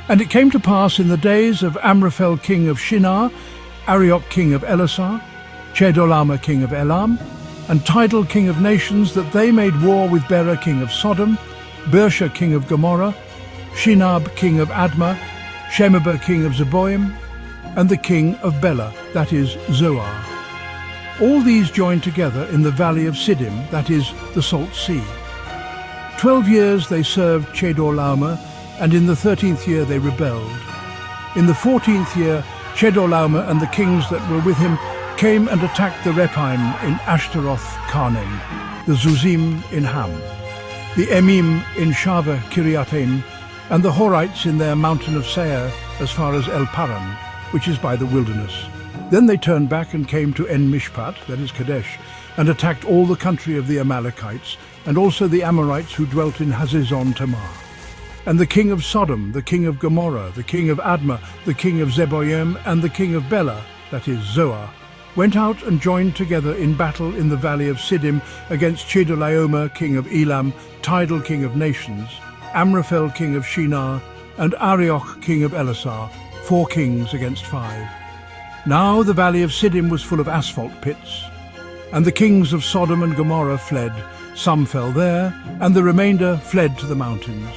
And it came to pass in the days of Amraphel king of Shinar, Arioch king of Elasar, Kedorlaomer king of Elam, and Tidal king of nations, that they made war with Bera king of Sodom, Bersha king of Gomorrah, Shinab king of Admah, Shemeber king of Zeboim, and the king of Bela, that is Zoar. All these joined together in the valley of Siddim, that is the Salt Sea. 12 years they served Kedorlaomer, and in the 13th year they rebelled. In the 14th year, Kedorlaomer and the kings that were with him came and attacked the Rephaim in Ashtaroth Karnaim, the Zuzim in Ham, the Emim in Shava Kiriataim, and the Horites in their mountain of Seir as far as El Paran, which is by the wilderness. Then they turned back and came to En Mishpat, that is Kadesh, and attacked all the country of the Amalekites, and also the Amorites who dwelt in Hazezon Tamar. And the king of Sodom, the king of Gomorrah, the king of Admah, the king of Zeboim, and the king of Bela, that is Zoar, went out and joined together in battle in the valley of Siddim against Kedorlaomer king of Elam, Tidal king of nations, Amraphel king of Shinar, and Arioch king of Elasar, 4 kings against 5. Now the valley of Siddim was full of asphalt pits, and the kings of Sodom and Gomorrah fled. Some fell there, and the remainder fled to the mountains.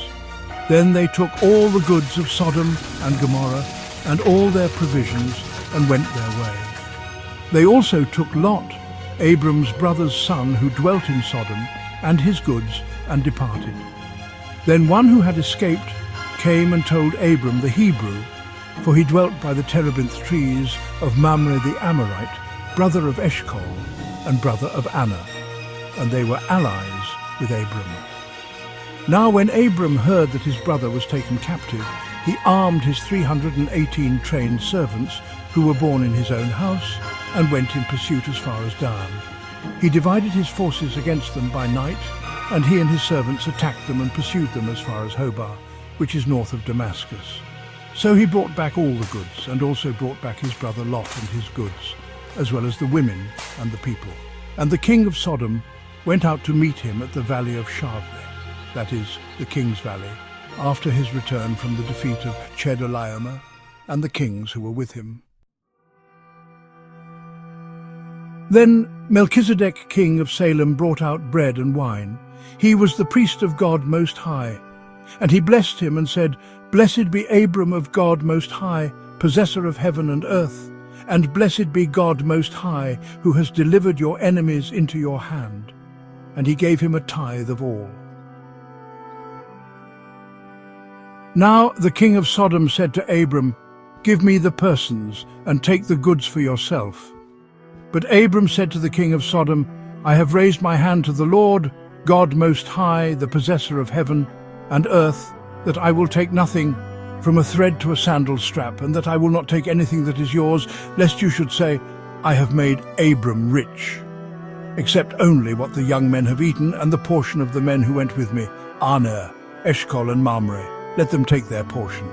Then they took all the goods of Sodom and Gomorrah, and all their provisions, and went their way. They also took Lot, Abram's brother's son, who dwelt in Sodom, and his goods, and departed. Then one who had escaped came and told Abram the Hebrew, for he dwelt by the terebinth trees of Mamre the Amorite, brother of Eshcol, and brother of Anna, and they were allies with Abram. Now when Abram heard that his brother was taken captive, he armed his 318 trained servants, who were born in his own house, and went in pursuit as far as Dan. He divided his forces against them by night, and he and his servants attacked them and pursued them as far as Hobah, which is north of Damascus. So he brought back all the goods, and also brought back his brother Lot and his goods, as well as the women and the people. And the king of Sodom went out to meet him at the valley of Shaveh, that is, the king's valley, after his return from the defeat of Kedorlaomer and the kings who were with him. Then Melchizedek king of Salem brought out bread and wine. He was the priest of God Most High. And he blessed him and said, Blessed be Abram of God Most High, possessor of heaven and earth, and blessed be God Most High, who has delivered your enemies into your hand. And he gave him a tithe of all. Now the king of Sodom said to Abram, Give me the persons, and take the goods for yourself. But Abram said to the king of Sodom, I have raised my hand to the Lord, God Most High, the possessor of heaven and earth, that I will take nothing, from a thread to a sandal strap, and that I will not take anything that is yours, lest you should say, I have made Abram rich, except only what the young men have eaten, and the portion of the men who went with me, Aner, Eshcol, and Mamre. Let them take their portion.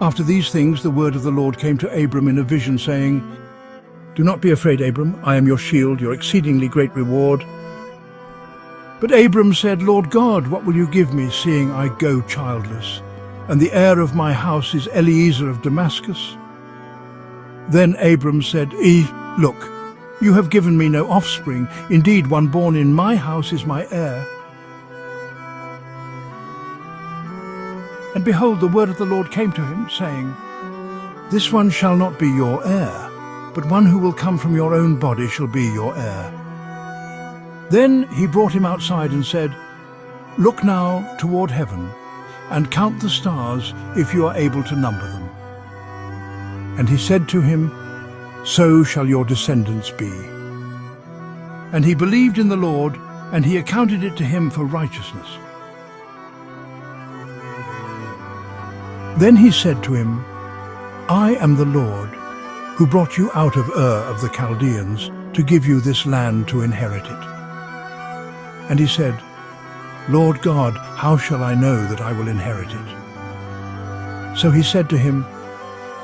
After these things the word of the Lord came to Abram in a vision, saying, Do not be afraid, Abram, I am your shield, your exceedingly great reward. But Abram said, Lord God, what will you give me, seeing I go childless, and the heir of my house is Eliezer of Damascus? Then Abram said, Look, you have given me no offspring. Indeed, one born in my house is my heir. And behold, the word of the Lord came to him, saying, This one shall not be your heir, but one who will come from your own body shall be your heir. Then he brought him outside and said, Look now toward heaven, and count the stars, if you are able to number them. And he said to him, So shall your descendants be. And he believed in the Lord, and he accounted it to him for righteousness. Then he said to him, I am the Lord, who brought you out of Ur of the Chaldeans, to give you this land to inherit it. And he said, Lord God, how shall I know that I will inherit it? So he said to him,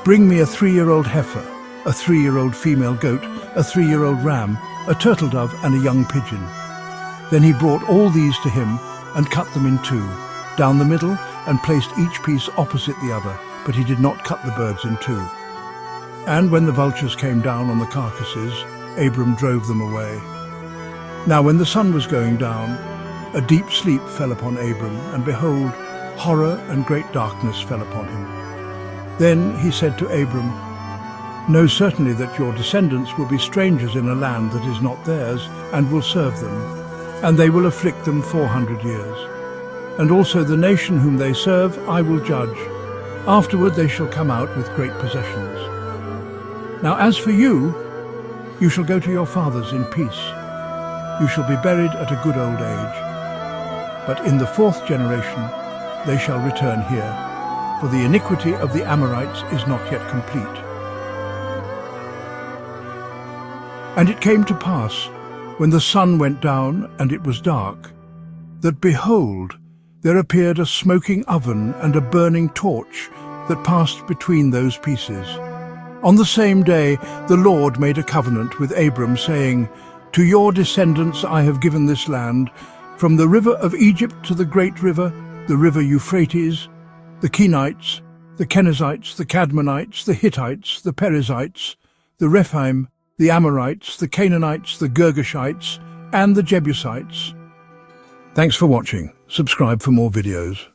Bring me a 3-year-old heifer, a 3-year-old female goat, a 3-year-old ram, a turtle dove, and a young pigeon. Then he brought all these to him, and cut them in two, down the middle, and placed each piece opposite the other, but he did not cut the birds in two. And when the vultures came down on the carcasses, Abram drove them away. Now when the sun was going down, a deep sleep fell upon Abram, and behold, horror and great darkness fell upon him. Then he said to Abram, "Know certainly that your descendants will be strangers in a land that is not theirs, and will serve them, and they will afflict them 400 years. And also the nation whom they serve I will judge. Afterward they shall come out with great possessions. Now as for you, you shall go to your fathers in peace. You shall be buried at a good old age. But in the 4th generation they shall return here, for the iniquity of the Amorites is not yet complete." And it came to pass, when the sun went down and it was dark, that behold, there appeared a smoking oven and a burning torch that passed between those pieces. On the same day the Lord made a covenant with Abram, saying, "To your descendants I have given this land, from the river of Egypt to the great river, the river Euphrates, the Kenites, the Kenizzites, the Cadmonites, the Hittites, the Perizzites, the Rephaim, the Amorites, the Canaanites, the Girgashites, and the Jebusites." Thanks for watching. Subscribe for more videos.